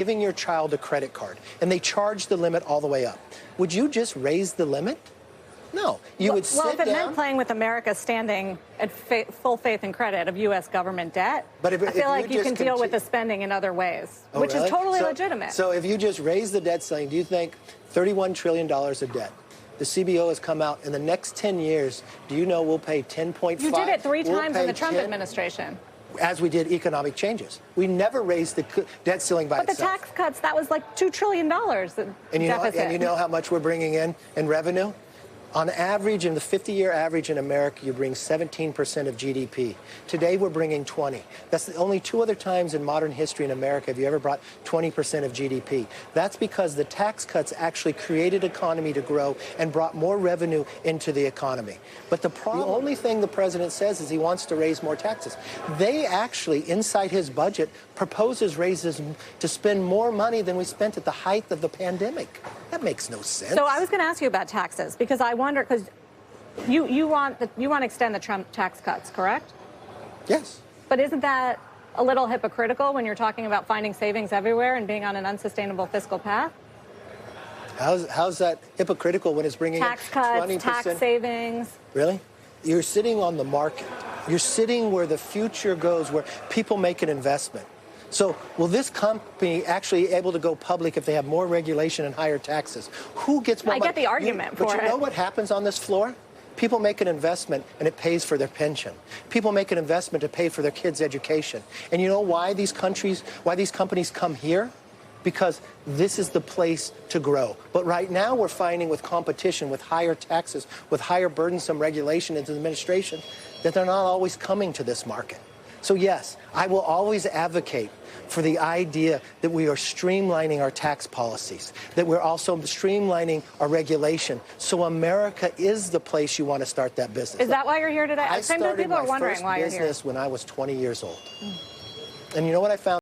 giving your child a credit card, and they charge the limit all the way up. Would you just raise the limit? No. You would sit down. Well, if it meant playing with America's standing at full faith and credit of U.S. government debt, I feel like you can deal with the spending in other ways, which is totally legitimate. So if you just raise the debt ceiling, do you think $31 trillion of debt? The CBO has come out in the next 10 years. Do you know we'll pay 10.5? You did it 3 times in the Trump administration. As we did economic changes. We never raised the debt ceiling by itself. But the tax cuts, that was like $2 trillion deficit. And you know how much we're bringing in revenue? On average, in the 50-year average in America, you bring 17% of GDP. Today, we're bringing 20. That's the only 2 other times in modern history in America have you ever brought 20% of GDP. That's because the tax cuts actually created economy to grow and brought more revenue into the economy. But the only thing the president says is he wants to raise more taxes. They actually, inside his budget, proposes raises to spend more money than we spent at the height of the pandemic. That makes no sense. So I was going to ask you about taxes because I wonder, because you want to extend the Trump tax cuts, correct? Yes. But isn't that a little hypocritical when you're talking about finding savings everywhere and being on an unsustainable fiscal path? How's that hypocritical when it's bringing tax in cuts, 20%? tax savings? Really? You're sitting on the market. You're sitting where the future goes, where people make an investment. So will this company actually able to go public if they have more regulation and higher taxes? Who gets more money? I get the argument for it. But you know what happens on this floor? People make an investment and it pays for their pension. People make an investment to pay for their kids' education. And you know why these companies come here? Because this is the place to grow. But right now we're finding with competition, with higher taxes, with higher burdensome regulation into the administration, that they're not always coming to this market. So yes, I will always advocate for the idea that we are streamlining our tax policies, that we're also streamlining our regulation, so America is the place you want to start that business. Is that why you're here today? I started people are my wondering first why you're here. business when I was 20 years old. And you know what I found?